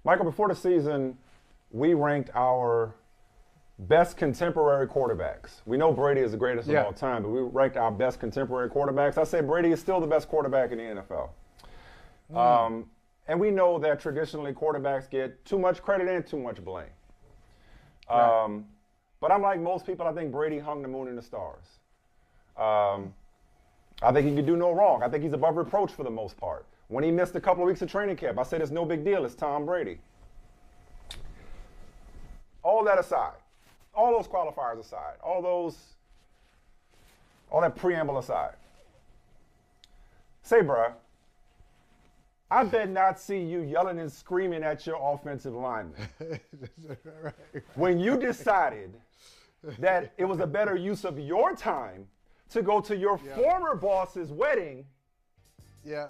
Michael, before the season, we ranked our best contemporary quarterbacks. We know Brady is the greatest of all time, but we ranked our best contemporary quarterbacks. I say Brady is still the best quarterback in the NFL. And we know that traditionally quarterbacks get too much credit and too much blame. Right. But I'm like most people, I think Brady hung the moon and the stars. I think he can do no wrong. I think he's above reproach for the most part. When he missed a couple of weeks of training camp, I said it's no big deal. It's Tom Brady. All that aside, all those qualifiers aside, all that preamble aside, say, bruh, I bet not see you yelling and screaming at your offensive lineman. When you decided that it was a better use of your time to go to your former boss's wedding. Yeah.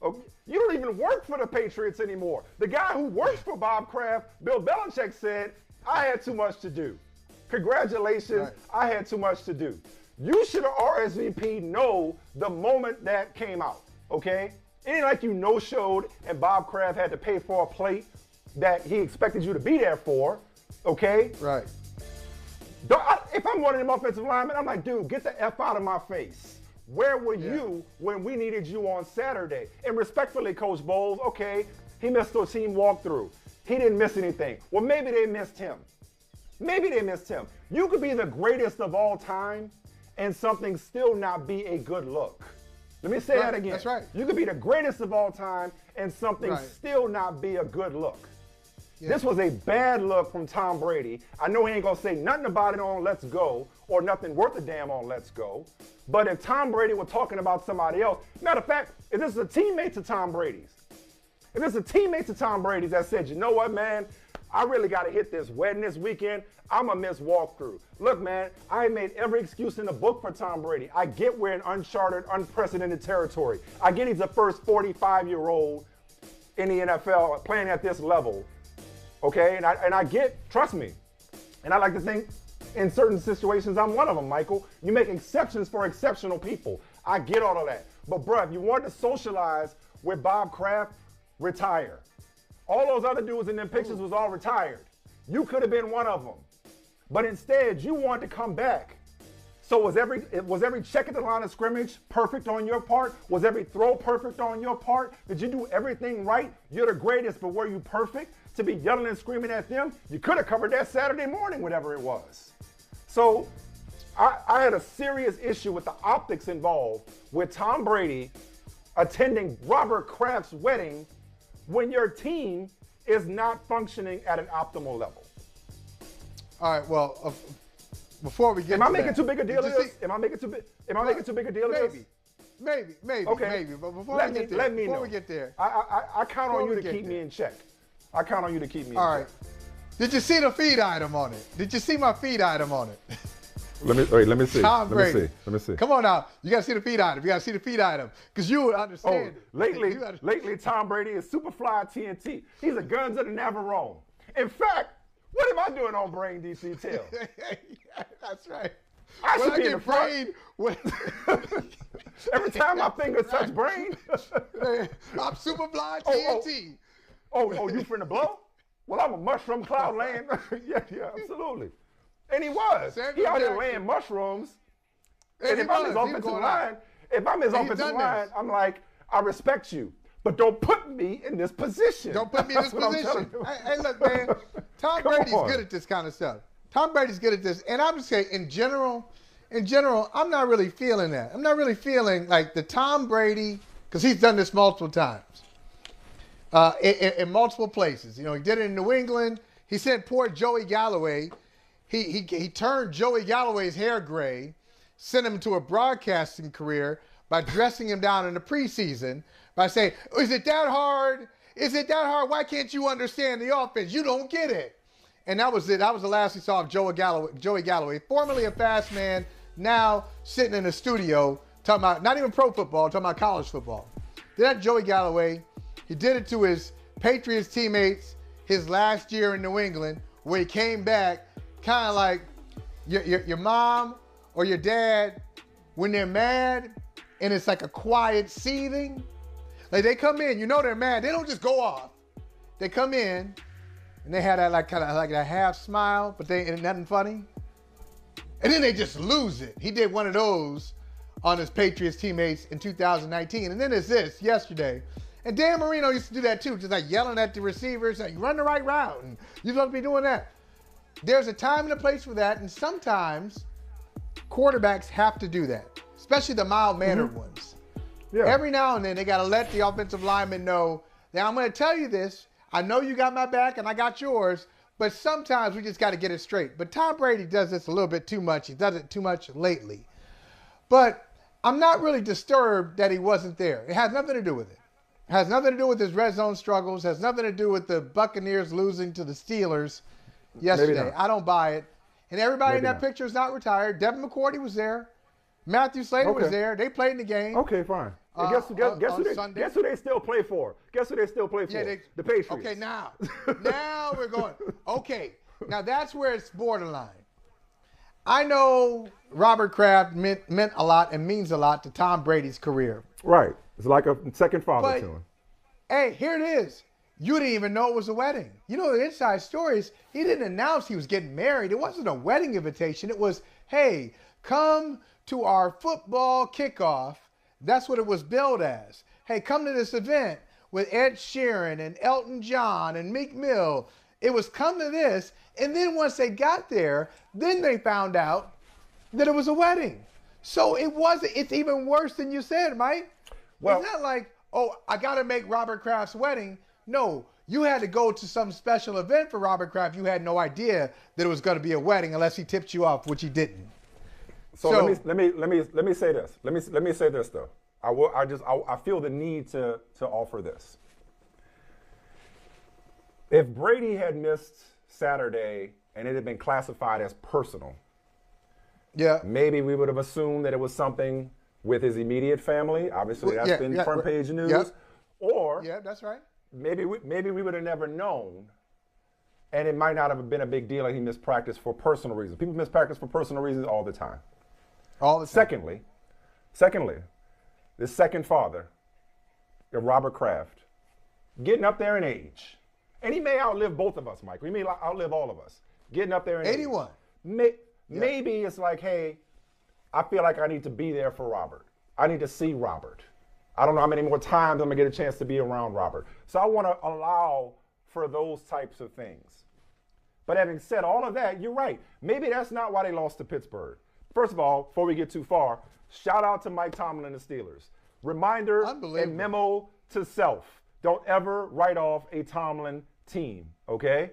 You don't even work for the Patriots anymore. The guy who works for Bob Kraft, Bill Belichick, said, I had too much to do. Congratulations, I had too much to do. You should have RSVP'd no the moment that came out, okay? It ain't like you no-showed and Bob Kraft had to pay for a plate that he expected you to be there for, okay? Right. If I'm one of them offensive linemen, I'm like, dude, get the F out of my face. Where were you when we needed you on Saturday? And respectfully, Coach Bowles, okay, he missed a team walkthrough. He didn't miss anything. Well, maybe they missed him. Maybe they missed him. You could be the greatest of all time and something still not be a good look. Let me say that again. That's right. You could be the greatest of all time and something still not be a good look. Yeah. This was a bad look from Tom Brady. I know he ain't going to say nothing about it on Let's Go or nothing worth a damn on Let's Go. But if Tom Brady were talking about somebody else, matter of fact, if this is a teammate to Tom Brady's, if this is a teammate to Tom Brady's that said, you know what, man, I really got to hit this wedding this weekend. I'm going to miss walkthrough. Look, man, I made every excuse in the book for Tom Brady. I get we're in uncharted, unprecedented territory. I get he's the first 45-year-old in the NFL playing at this level. Okay, and I get, trust me, and I like to think in certain situations I'm one of them, Michael. You make exceptions for exceptional people. I get all of that. But, bruh, if you wanted to socialize with Bob Kraft, retire. All those other dudes in them pictures was all retired. You could have been one of them. But instead, you wanted to come back. So was every check at the line of scrimmage perfect on your part? Was every throw perfect on your part? Did you do everything right? You're the greatest, but were you perfect? To be yelling and screaming at them, you could have covered that Saturday morning, whatever it was. So I had a serious issue with the optics involved with Tom Brady attending Robert Kraft's wedding when your team is not functioning at an optimal level. All right, well, before we get Am I making too big a deal of this? Am I making too big a deal of this? Maybe. Okay. Maybe. But before we get there, I count on you to keep me in check. I count on you to keep me in check. All right. Did you see the feed item on it? Did you see my feed item on it? Let me see. Tom Brady. Let me see. Come on now. You got to see the feed item. You got to see the feed item because you would understand. Lately, Tom Brady is Superfly TNT. He's a Guns of the Navarone. In fact, what am I doing on Brain DC Tell? That's right. I should be in the front. Every time my fingers touch Brain. I'm Superfly TNT. Oh, you finna blow? Well, I'm a mushroom cloud laying. yeah, absolutely. And he was. He out here laying mushrooms. And if I'm his offensive line, I'm like, I respect you, but don't put me in this position. Don't put me in this position. Hey, look, man, Tom Brady's good at this kind of stuff. Tom Brady's good at this. And I'm just saying, in general, I'm not really feeling that. I'm not really feeling like the Tom Brady, because he's done this multiple times. In multiple places. You know, he did it in New England. He sent poor Joey Galloway. He turned Joey Galloway's hair gray, sent him to a broadcasting career by dressing him down in the preseason by saying, is it that hard? Is it that hard? Why can't you understand the offense? You don't get it. And that was it. That was the last we saw of Joey Galloway, formerly a fast man, now sitting in the studio talking about not even pro football, talking about college football. That Joey Galloway, he did it to his Patriots teammates his last year in New England, where he came back kind of like your mom or your dad when they're mad and it's like a quiet seething. Like they come in, you know they're mad. They don't just go off. they come in and they had that kind of like a half smile, but they ain't nothing funny. And then they just lose it. He did one of those on his Patriots teammates in 2019. And then it's this yesterday. And Dan Marino used to do that too, just like yelling at the receivers, like, run the right route, and you're supposed to be doing that. There's a time and a place for that, and sometimes quarterbacks have to do that, especially the mild-mannered ones. Yeah. Every now and then, they got to let the offensive lineman know that I'm going to tell you this. I know you got my back and I got yours, but sometimes we just got to get it straight. But Tom Brady does this a little bit too much. He does it too much lately. But I'm not really disturbed that he wasn't there. It has nothing to do with it. It has nothing to do with his red zone struggles. It has nothing to do with the Buccaneers losing to the Steelers yesterday. I don't buy it. And everybody in that picture is not retired. Devin McCourty was there. Matthew Slater was there. They played in the game. Okay, fine. Guess who they still play for? Guess who they still play for? Yeah, the Patriots. Okay, now we're going. Okay, now that's where it's borderline. I know Robert Kraft meant a lot and means a lot to Tom Brady's career. Right. It's like a second father to him. Hey, here it is. You didn't even know it was a wedding. You know the inside story is he didn't announce he was getting married. It wasn't a wedding invitation. It was, hey, come to our football kickoff. That's what it was billed as. Hey, come to this event with Ed Sheeran and Elton John and Meek Mill. It was come to this. And then once they got there, then they found out that it was a wedding. So it's even worse than you said, Mike. Well, it's not like, oh, I got to make Robert Kraft's wedding. No, you had to go to some special event for Robert Kraft. You had no idea that it was going to be a wedding unless he tipped you off, which he didn't. So let me say this. Let me say this though. I feel the need to offer this. If Brady had missed Saturday and it had been classified as personal, maybe we would have assumed that it was something with his immediate family. Obviously, that's been front page news. Or that's right. Maybe we would have never known, and it might not have been a big deal that he missed practice for personal reasons. People miss practice for personal reasons all the time. Secondly, the second father of Robert Kraft, getting up there in age, and he may outlive both of us, Mike. He may outlive all of us. Getting up there in 81. Age. Maybe it's like, hey, I feel like I need to be there for Robert. I need to see Robert. I don't know how many more times I'm going to get a chance to be around Robert. So I want to allow for those types of things. But having said all of that, you're right. Maybe that's not why they lost to Pittsburgh. First of all, before we get too far, shout out to Mike Tomlin and the Steelers. Reminder and memo to self. Don't ever write off a Tomlin team, okay?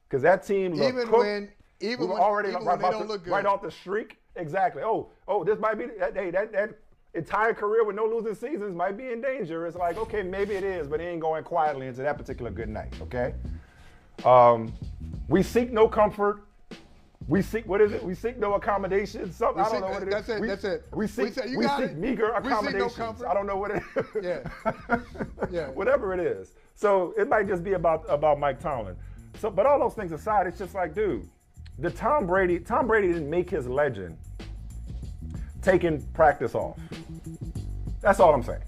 Because that team looked cooked. Even when they don't look good. Right off the streak. Exactly. Oh, this might be that entire career with no losing seasons might be in danger. It's like, okay, maybe it is, but it ain't going quietly into that particular good night, okay? We seek no comfort. We seek, what is it? We seek no accommodation. Something, I don't know what it is. That's it. We seek meager accommodations. No I don't know what it is. Yeah. Whatever it is. So it might just be about Mike Tomlin. So, but all those things aside, it's just like, dude, Tom Brady didn't make his legend taking practice off. That's all I'm saying.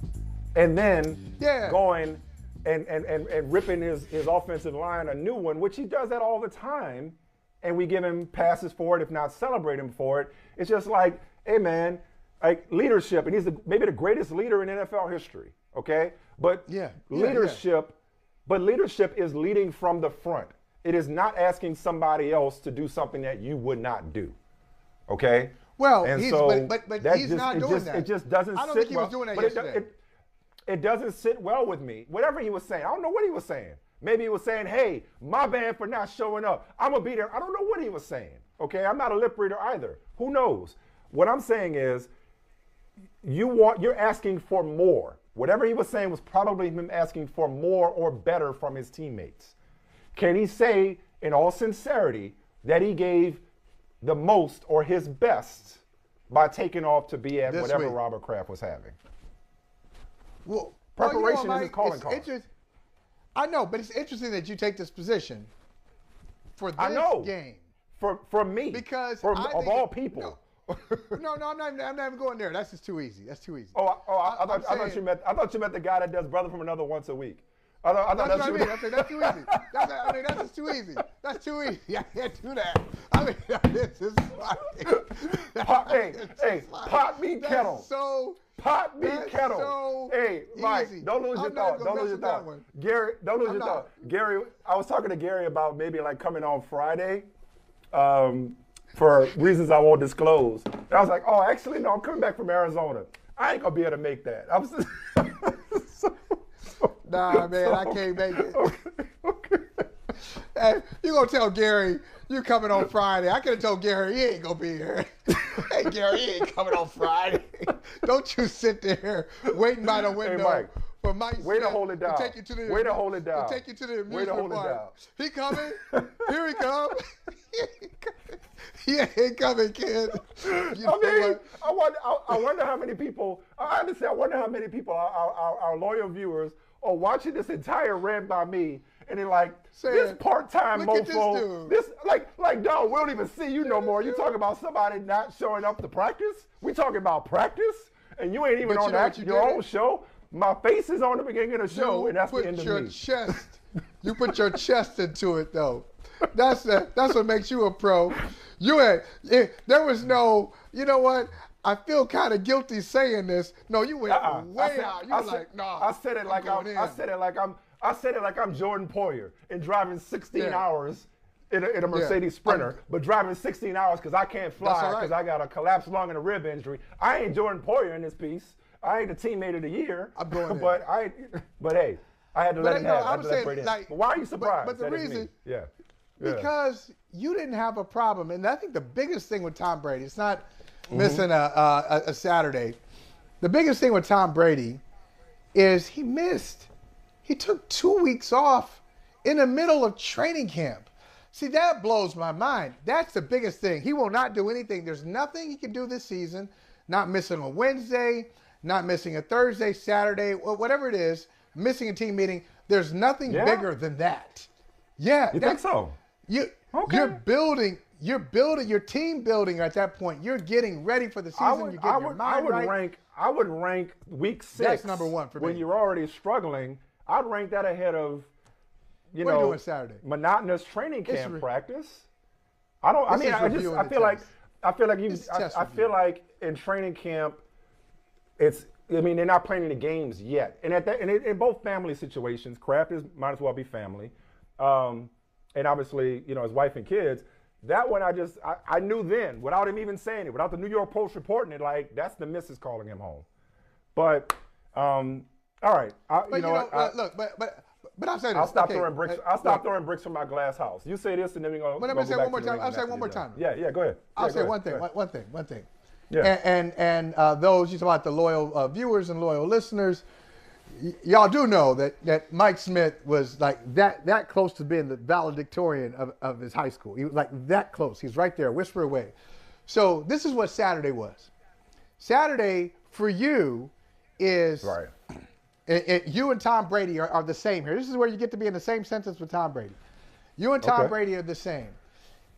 And then going and ripping his offensive line a new one, which he does that all the time, and we give him passes for it, if not celebrate him for it. It's just like, hey man, like leadership, and he's maybe the greatest leader in NFL history, okay? But leadership is leading from the front. It is not asking somebody else to do something that you would not do, okay? Well, he's not doing that. It just doesn't sit well. I don't think he was doing that yesterday. It doesn't sit well with me. Whatever he was saying, I don't know what he was saying. Maybe he was saying, hey, my bad for not showing up. I'm going to be there. I don't know what he was saying, okay? I'm not a lip reader either. Who knows? What I'm saying is you're asking for more. Whatever he was saying was probably him asking for more or better from his teammates. Can he say, in all sincerity, that he gave the most or his best by taking off to be at whatever Robert Kraft was having? Well, preparation is his calling card. I know, but it's interesting that you take this position for this game. For me. Because of all people. No, I'm not even going there. That's just too easy. That's too easy. I thought you meant the guy that does Brother from Another once a week. I thought That's what I mean. I said, that's too easy. That's just too easy. That's too easy. I can't do that. I mean, this is like... pot me kettle. So... Pot me kettle. So hey, Mike, easy. don't lose your thought. Don't lose your thought. Gary, don't lose your thought. Gary, I was talking to Gary about maybe like coming on Friday for reasons I won't disclose. And I was like, oh, actually, no, I'm coming back from Arizona. I ain't going to be able to make that. I was Nah, man, I can't make it. Okay. Hey, you going to tell Gary you coming on Friday. I could have told Gary he ain't going to be here. Hey, Gary, he ain't coming on Friday. Don't you sit there waiting by the window. Hey, Mike, for Mike way to hold it down. To take you to the, way to hold it down. To take you to the amusement way to hold park. it down. He coming? Here he come. He ain't coming, kid. I wonder how many people, honestly, I wonder how many people, our loyal viewers, are watching this entire rant by me, and they're like, this part-time mofo, this dog, we don't even see you no more. You talking about somebody not showing up to practice? We talking about practice, and you ain't even on your own show. My face is on the beginning of the show, and that's the end of me. You put your chest into it, though. That's what makes you a pro. There was no, you know what? I feel kind of guilty saying this. No, you went way out. You were like, nah. I said it like I'm Jordan Poyer and driving 16 hours in a Mercedes Sprinter, but driving 16 hours because I can't fly because I got a collapsed lung and a rib injury. I ain't Jordan Poyer in this piece. I ain't the teammate of the year. I'm going but hey, I had to let him have it. But why are you surprised? But the reason, yeah. Because you didn't have a problem, and I think the biggest thing with Tom Brady, it's not missing a Saturday. The biggest thing with Tom Brady is he missed. He took 2 weeks off in the middle of training camp. See, that blows my mind. That's the biggest thing. He will not do anything. There's nothing he can do this season, not missing a Wednesday, not missing a Thursday, Saturday, whatever it is, missing a team meeting. There's nothing bigger than that. Yeah. You think so? You're building your team building at that point. You're getting ready for the season. I would rank week 6. That's number 1 for me. When you're already struggling, I'd rank that ahead of, what are you doing Saturday? Monotonous training camp practice. I feel like in training camp, they're not playing any games yet. And in both family situations, Kraft might as well be family. And obviously, his wife and kids. That one, I knew then, without him even saying it, without the New York Post reporting it, like, that's the missus calling him home. But, all right. But I'll say this. I'll stop throwing bricks. I'll stop throwing bricks from my glass house. You say this, and then we're going to go back to the ring. I'll say one more time. Yeah, go ahead. I'll say one thing. Yeah. And those, you talk about the loyal viewers and loyal listeners, y'all do know that Mike Smith was like that close to being the valedictorian of his high school. He was like that close. He's right there, whisper away. So this is what Saturday was. Saturday for you is right. You and Tom Brady are the same here. This is where you get to be in the same sentence with Tom Brady. You and Tom Brady are the same.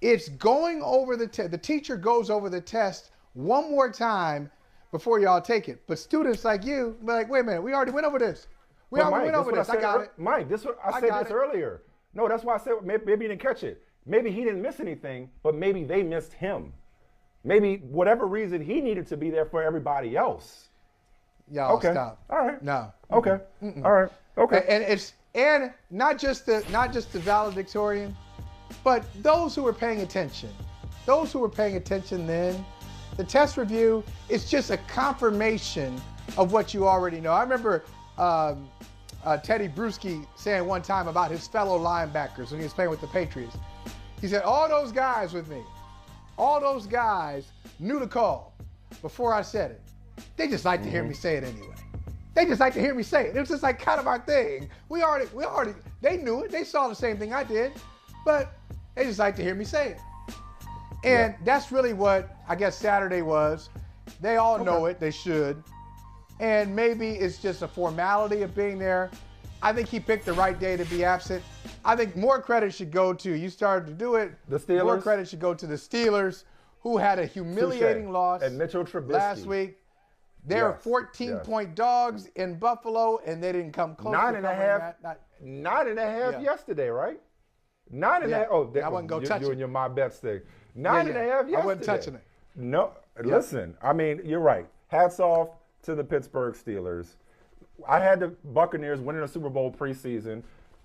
It's going over the test. The teacher goes over the test one more time before y'all take it. But students like you, be like, wait a minute, we already went over this. We already went over this. I got it. Mike, I said this earlier. No, that's why I said maybe you didn't catch it. Maybe he didn't miss anything, but maybe they missed him. Maybe whatever reason he needed to be there for everybody else. Y'all stop. All right. No. Okay. All right. Okay. And not just the valedictorian, but those who were paying attention. Those who were paying attention then, the test review is just a confirmation of what you already know. I remember Teddy Bruschi saying one time about his fellow linebackers when he was playing with the Patriots. He said, all those guys with me, all those guys knew the call before I said it. They just like to hear me say it anyway. They just like to hear me say it. It was just like kind of our thing. We already, they knew it. They saw the same thing I did, but they just like to hear me say it. And that's really what I guess Saturday was. They all know it. They should. And maybe it's just a formality of being there. I think he picked the right day to be absent. I think more credit should go to, you started to do it. The Steelers. More credit should go to the Steelers, who had a humiliating loss and Mitchell Trubisky last week. They were 14-point dogs in Buffalo, and they didn't come close. 9.5. 9.5 yesterday, right? 9.5. Oh, I wasn't going to touch it. You and your my bet stick. 9.5 yesterday. I wasn't touching it. No, listen. I mean, you're right. Hats off to the Pittsburgh Steelers. I had the Buccaneers winning a Super Bowl preseason.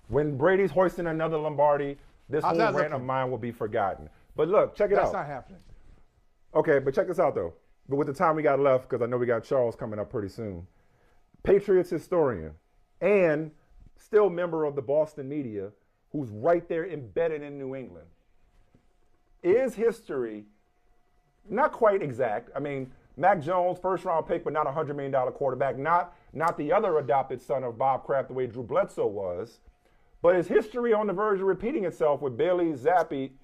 When Brady's hoisting another Lombardi, this whole rant of mine will be forgotten. But look, check it out. That's not happening. Okay, but check this out, though. But with the time we got left, because I know we got Charles coming up pretty soon, Patriots historian and still member of the Boston media, who's right there embedded in New England. Is history not quite exact? I mean, Mac Jones, first-round pick, but not a $100 million quarterback. Not the other adopted son of Bob Kraft, the way Drew Bledsoe was. But is history on the verge of repeating itself with Bailey Zappi,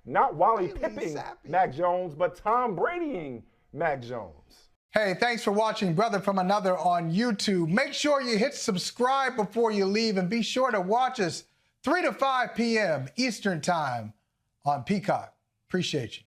not Wally Pipping Mac Jones, but Tom Bradying Mac Jones? Hey, thanks for watching Brother from Another on YouTube. Make sure you hit subscribe before you leave, and be sure to watch us 3 to 5 p.m. Eastern Time on Peacock. Appreciate you.